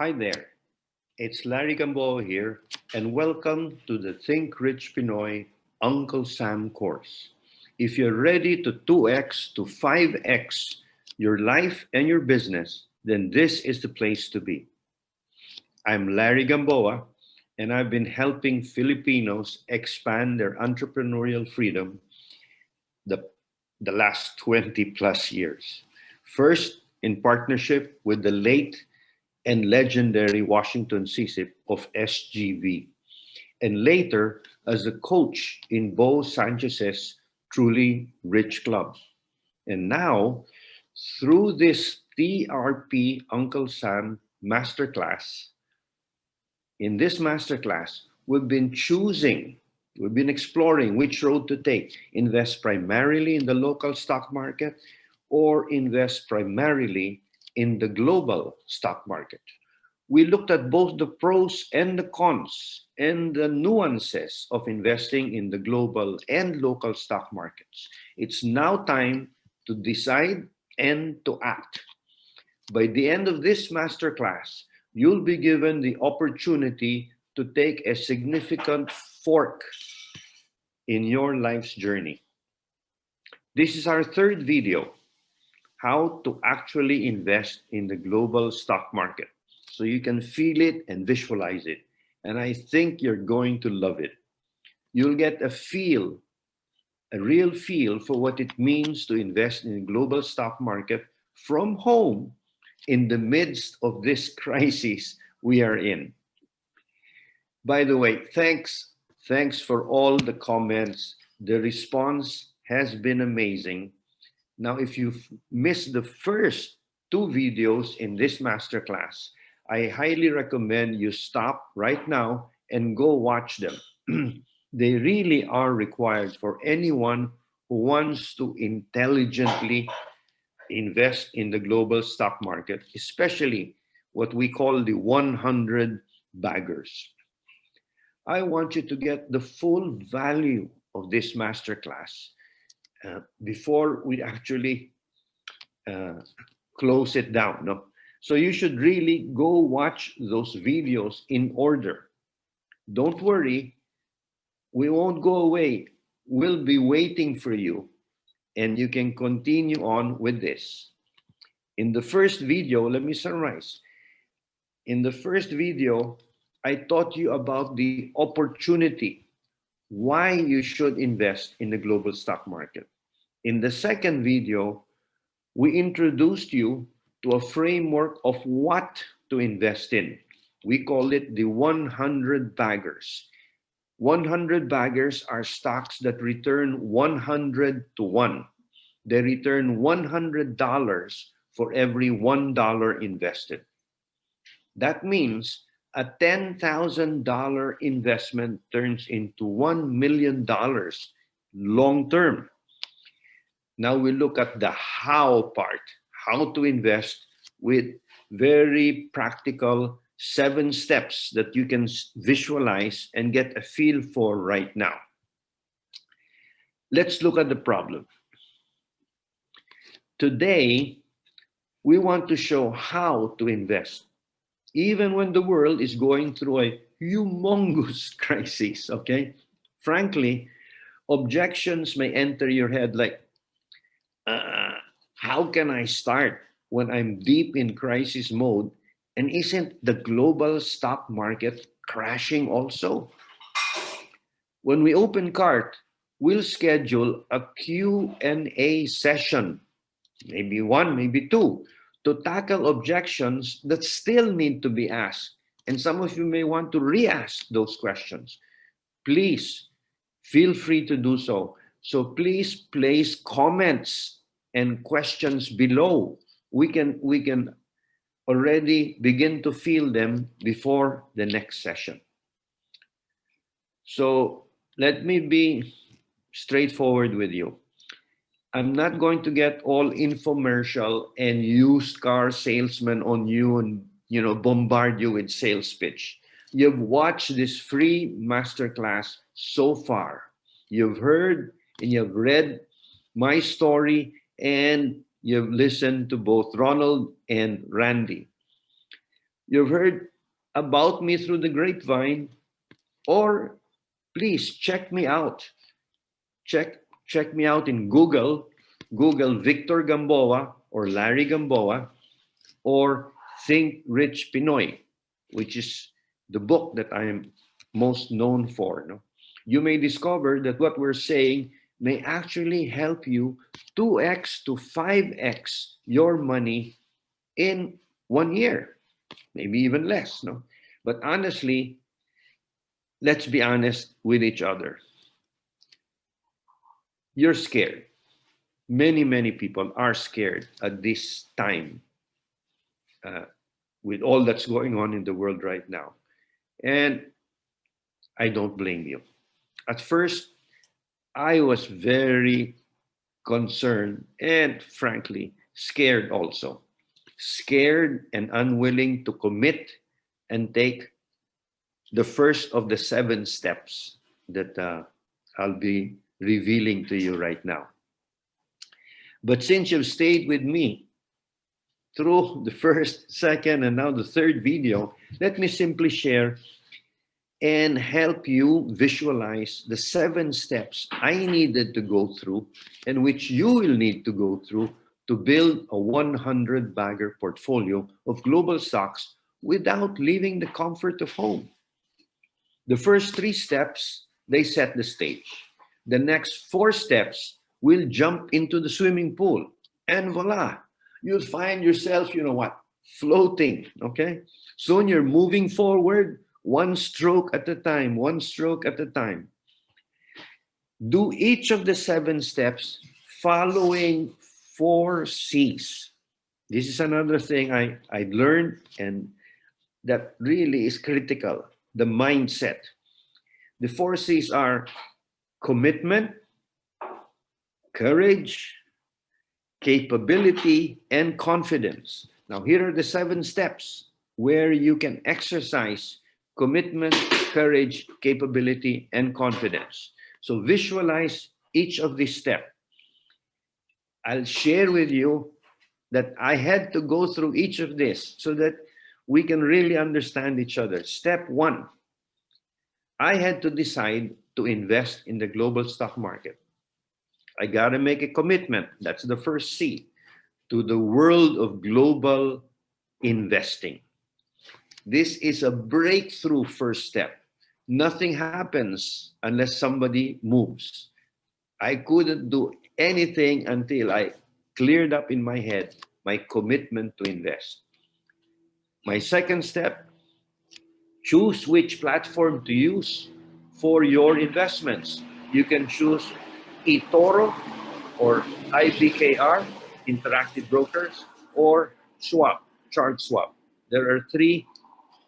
Hi there, it's Larry Gamboa here, and welcome to the Think Rich Pinoy Uncle Sam course. If you're ready to 2x to 5x your life and your business, then this is the place to be. I'm Larry Gamboa, and I've been helping Filipinos expand their entrepreneurial freedom the, the last 20 plus years. First, in partnership with the late and legendary Washington CSIP of SGV, and later as a coach in Bo Sanchez's Truly Rich Club. And now, through this TRP Uncle Sam Masterclass, in this masterclass, we've been exploring which road to take. Invest primarily in the local stock market or invest primarily in the global stock market. We looked at both the pros and the cons and the nuances of investing in the global and local stock markets. It's now time to decide and to act. By the end of this masterclass, you'll be given the opportunity to take a significant fork in your life's journey. This is our third video, how to actually invest in the global stock market. So you can feel it and visualize it. And I think you're going to love it. You'll get a real feel for what it means to invest in the global stock market from home in the midst of this crisis we are in. By the way, thanks for all the comments. The response has been amazing. Now, if you've missed the first two videos in this masterclass, I highly recommend you stop right now and go watch them. They really are required for anyone who wants to intelligently invest in the global stock market, especially what we call the 100 baggers. I want you to get the full value of this masterclass before we actually close it down. No? So you should really go watch those videos in order. Don't worry, we won't go away. We'll be waiting for you, and you can continue on with this. In the first video, let me summarize. In the first video, I taught you about the opportunity, why you should invest in the global stock market. In the second video, we introduced you to a framework of what to invest in. We call it the 100 baggers. 100 baggers are stocks that return 100 to 1. They return $100 for every $1 invested. That means a $10,000 investment turns into $1 million long term. Now we look at the how part, how to invest with very practical 7 steps that you can visualize and get a feel for right now. Let's look at the problem. Today, we want to show how to invest, even when the world is going through a humongous crisis, okay? Frankly, objections may enter your head like, how can I start when I'm deep in crisis mode? And isn't the global stock market crashing also? When we open CART, we'll schedule a Q&A session, maybe 1, maybe 2, to tackle objections that still need to be asked. And some of you may want to re-ask those questions. Please feel free to do so. So please place comments and questions below. We can already begin to feel them before the next session. So let me be straightforward with you. I'm not going to get all infomercial and used car salesman on you and bombard you with sales pitch. You've watched this free masterclass so far. You've heard and you've read my story, and you've listened to both Ronald and Randy. You've heard about me through the grapevine, or please check me out. Check me out in Google. Google Victor Gamboa or Larry Gamboa or Think Rich Pinoy, which is the book that I am most known for. No? You may discover that what we're saying may actually help you 2x to 5x your money in 1 year, maybe even less. No, but honestly, let's be honest with each other. You're scared. Many people are scared at this time, uh, with all that's going on in the world right now. And I don't blame you. At first, I was very concerned and frankly scared also. Scared and unwilling to commit and take the first of the 7 steps that I'll be revealing to you right now. But since you've stayed with me through the first, second, and now the third video, let me simply share and help you visualize the 7 steps I needed to go through and which you will need to go through to build a 100 bagger portfolio of global stocks without leaving the comfort of home. The first 3 steps, they set the stage. The next 4 steps will jump into the swimming pool. And voila, you'll find yourself, you know what, floating, okay? Soon you're moving forward, one stroke at a time, one stroke at a time. Do each of the 7 steps following 4 C's. This is another thing I learned and that really is critical, the mindset. The 4 C's are commitment, courage, capability, and confidence. Now, here are the 7 steps where you can exercise commitment, courage, capability, and confidence. So visualize each of these steps. I'll share with you that I had to go through each of this so that we can really understand each other. Step 1, I had to decide to invest in the global stock market. I got to make a commitment. That's the first C, to the world of global investing. This is a breakthrough first step. Nothing happens unless somebody moves. I couldn't do anything until I cleared up in my head my commitment to invest. My second step, choose which platform to use for your investments. You can choose eToro or IBKR, Interactive Brokers, or Swap, Chart Swap. There are 3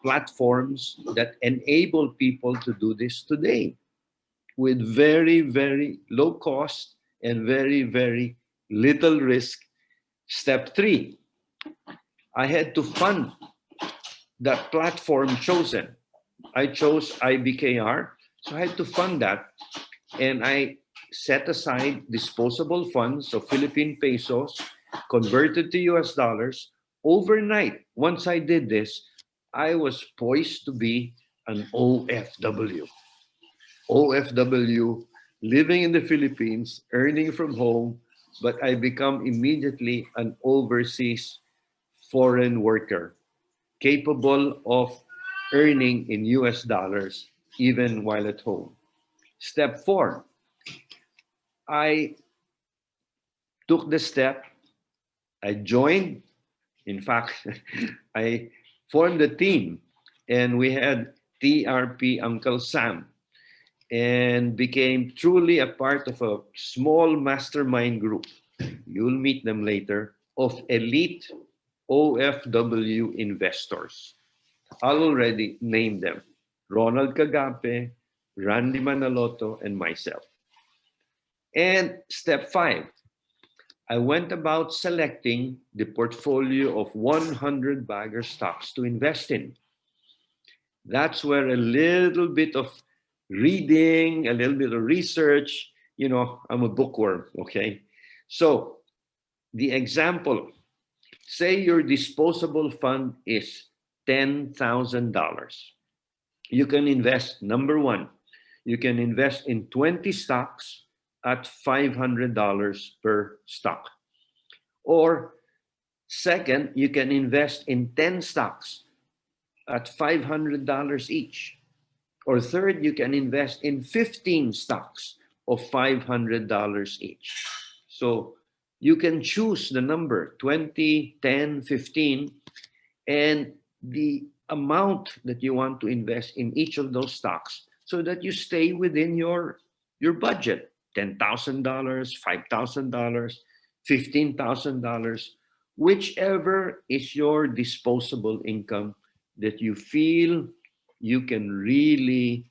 platforms that enable people to do this today with very low cost and very little risk. Step 3, I had to fund that platform chosen. I chose IBKR, so I had to fund that. And I set aside disposable funds of Philippine pesos converted to US dollars. Overnight, once I did this, I was poised to be an OFW. OFW, living in the Philippines, earning from home, but I become immediately an overseas foreign worker, capable of earning in US dollars even while at home. Step 4, I took the step, I joined, in fact, I formed a team and we had TRP Uncle Sam and became truly a part of a small mastermind group. You'll meet them later, of elite OFW investors. I'll already name them: Ronald Cagape, Randy Manaloto, and myself. And step 5, I went about selecting the portfolio of 100 bagger stocks to invest in. That's where a little bit of reading, a little bit of research, I'm a bookworm, okay? So the example, say your disposable fund is $10,000. You can invest, number one, you can invest in 20 stocks at $500 per stock. Or second, you can invest in 10 stocks at $500 each. Or third, you can invest in 15 stocks of $500 each. So you can choose the number 20, 10, 15, and the amount that you want to invest in each of those stocks so that you stay within your budget. $10,000, $5,000, $15,000, whichever is your disposable income that you feel you can really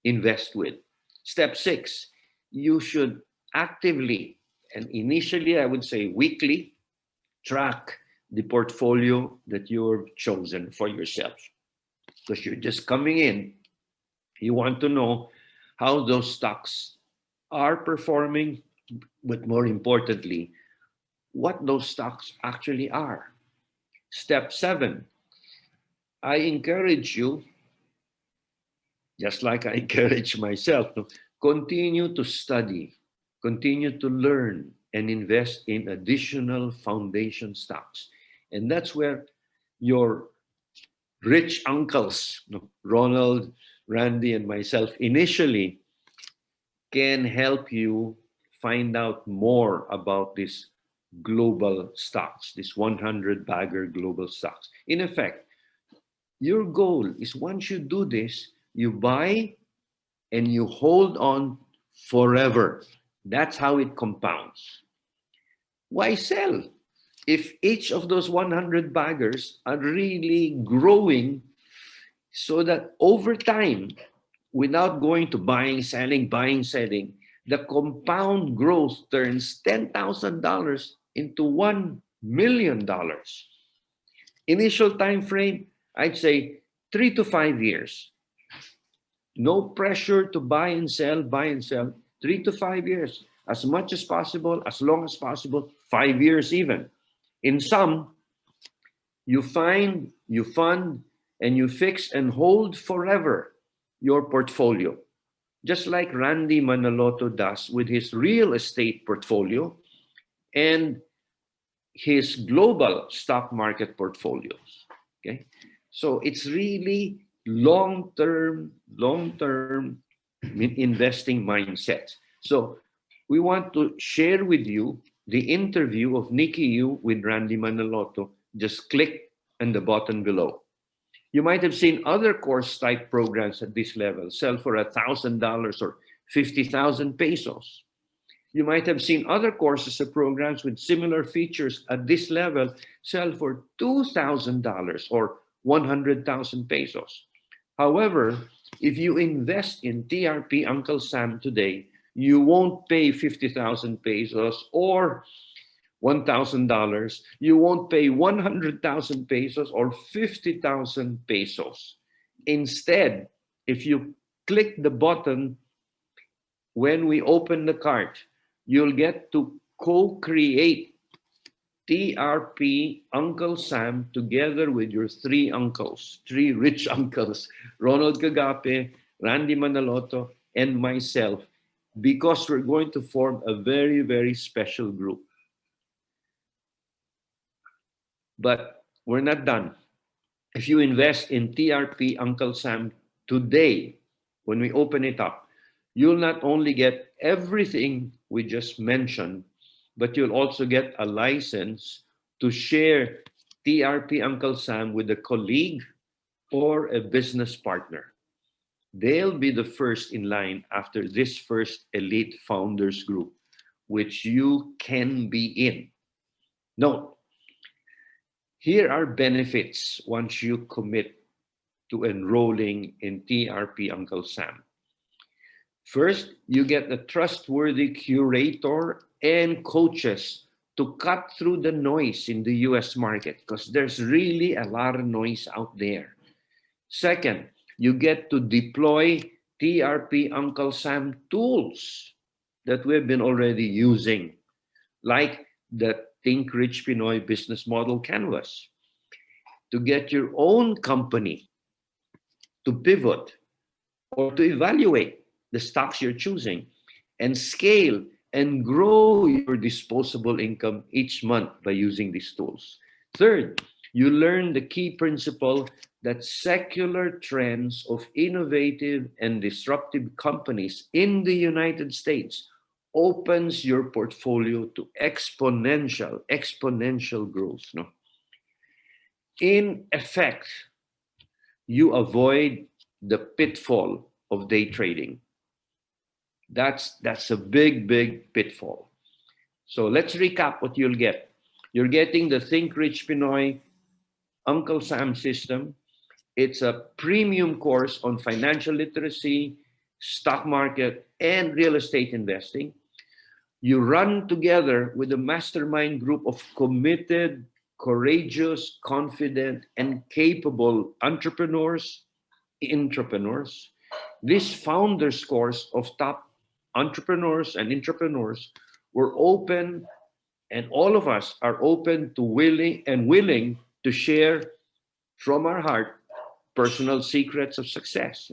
invest with. Step six, you should actively, and initially I would say weekly, track the portfolio that you've chosen for yourself. Because you're just coming in, you want to know how those stocks are performing, but more importantly, what those stocks actually are. Step seven, I encourage you, just like I encourage myself, to continue to study, continue to learn, and invest in additional foundation stocks. And that's where your rich uncles, Ronald, Randy, and myself, initially can help you find out more about these global stocks, this 100 bagger global stocks. In effect, your goal is once you do this, you buy and you hold on forever. That's how it compounds. Why sell? If each of those 100 baggers are really growing so that over time, without going to buying, selling, the compound growth turns $10,000 into $1 million. Initial time frame, I'd say 3 to 5 years. No pressure to buy and sell, 3 to 5 years. As much as possible, as long as possible, 5 years even. In some, you find, you fund, and you fix and hold forever your portfolio. Just like Randy Manaloto does with his real estate portfolio and his global stock market portfolios. Okay? So it's really long-term investing mindset. So we want to share with you the interview of Nikki Yu with Randy Manaloto. Just click on the button below. You might have seen other course type programs at this level sell for $1,000 or 50,000 pesos. You might have seen other courses or programs with similar features at this level sell for $2,000 or 100,000 pesos. However, if you invest in TRP Uncle Sam today, you won't pay 50,000 pesos or $1,000. You won't pay 100,000 pesos or 50,000 pesos. Instead, if you click the button when we open the cart, you'll get to co-create TRP Uncle Sam together with your three uncles, three rich uncles, Ronald Kagape, Randy Manaloto, and myself, because we're going to form a very, very special group. But we're not done. If you invest in TRP Uncle Sam today, when we open it up, you'll not only get everything we just mentioned, but you'll also get a license to share TRP Uncle Sam with a colleague or a business partner. They'll be the first in line after this first elite founders group, which you can be in. Note, here are benefits once you commit to enrolling in TRP Uncle Sam. First, you get a trustworthy curator and coaches to cut through the noise in the US market, because there's really a lot of noise out there. Second, you get to deploy TRP Uncle Sam tools that we've been already using, like the Think Rich Pinoy business model canvas. to get your own company to pivot or to evaluate the stocks you're choosing and scale and grow your disposable income each month by using these tools. Third, you learn the key principle that secular trends of innovative and disruptive companies in the United States opens your portfolio to exponential growth. No? In effect, you avoid the pitfall of day trading. That's a big pitfall. So let's recap what you'll get. You're getting the Think Rich Pinoy Uncle Sam system. It's a premium course on financial literacy, stock market, and real estate investing. You run together with a mastermind group of committed, courageous, confident, and capable entrepreneurs. This founders course of top entrepreneurs and intrapreneurs were open, and all of us are open to willing to share from our heart personal secrets of success.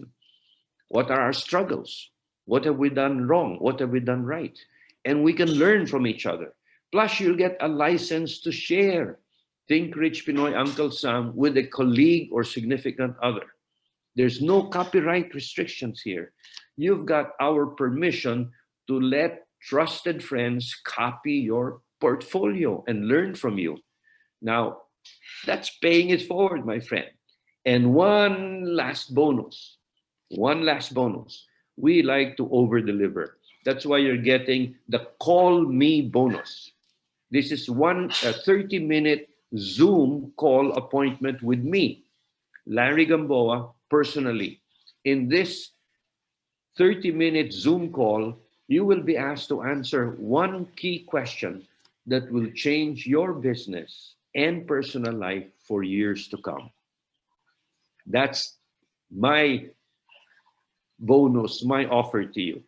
What are our struggles? What have we done wrong? What have we done right? And we can learn from each other. Plus, you'll get a license to share Think Rich Pinoy Uncle Sam with a colleague or significant other. There's no copyright restrictions here. You've got our permission to let trusted friends copy your portfolio and learn from you. Now, that's paying it forward, my friend. And one last bonus. We like to over deliver. That's why you're getting the Call Me bonus. This is a 30-minute Zoom call appointment with me, Larry Gamboa, personally. In this 30-minute Zoom call, you will be asked to answer one key question that will change your business and personal life for years to come. That's my bonus, my offer to you.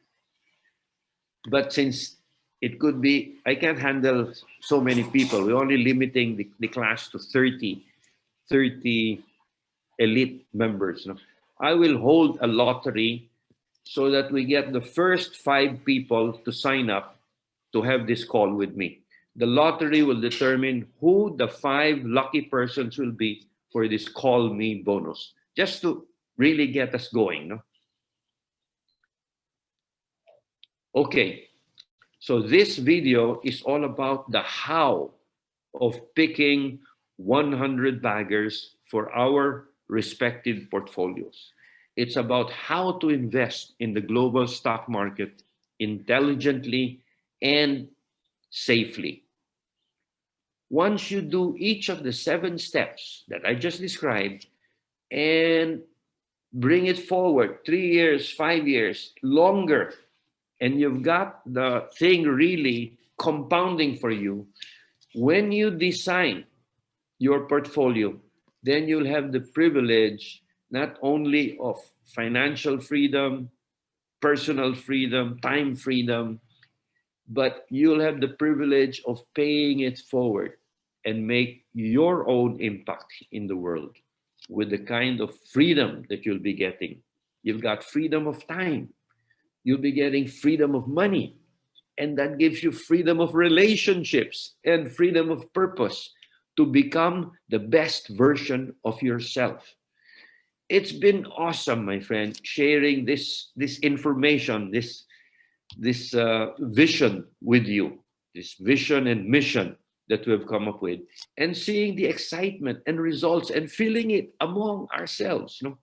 But since it could be, I can't handle so many people. We're only limiting the class to 30 elite members. No? I will hold a lottery so that we get the first 5 people to sign up to have this call with me. The lottery will determine who the 5 lucky persons will be for this Call Me bonus, just to really get us going. No? Okay, so this video is all about the how of picking 100 baggers for our respective portfolios. It's about how to invest in the global stock market intelligently and safely. Once you do each of the 7 steps that I just described and bring it forward 3 years, 5 years, longer, and you've got the thing really compounding for you, when you design your portfolio, then you'll have the privilege not only of financial freedom, personal freedom, time freedom, but you'll have the privilege of paying it forward and make your own impact in the world with the kind of freedom that you'll be getting. You've got freedom of time. You'll be getting freedom of money. And that gives you freedom of relationships and freedom of purpose to become the best version of yourself. It's been awesome, my friend, sharing this information, this vision with you, this vision and mission that we've come up with, and seeing the excitement and results and feeling it among ourselves. You know?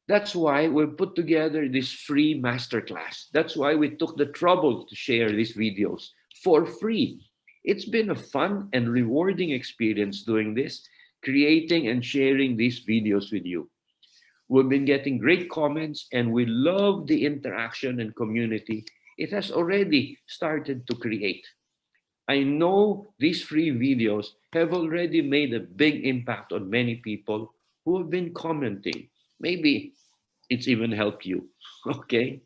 That's why we put together this free masterclass. That's why we took the trouble to share these videos for free. It's been a fun and rewarding experience doing this, creating and sharing these videos with you. We've been getting great comments and we love the interaction and community it has already started to create. I know these free videos have already made a big impact on many people who have been commenting. Maybe it's even helped you, okay?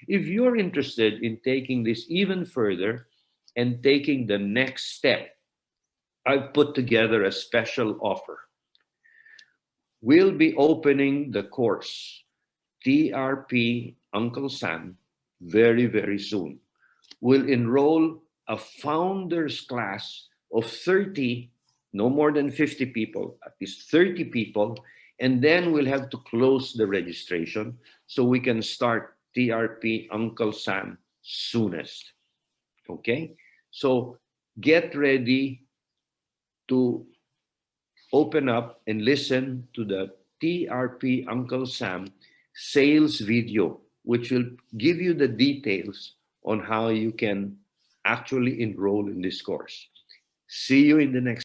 If you're interested in taking this even further and taking the next step, I've put together a special offer. We'll be opening the course, TRP Uncle Sam, very, very soon. We'll enroll a founders class of 30, no more than 50 people, at least 30 people, and then we'll have to close the registration so we can start TRP Uncle Sam soonest. Okay? So get ready to open up and listen to the TRP Uncle Sam sales video, which will give you the details on how you can actually enroll in this course. See you in the next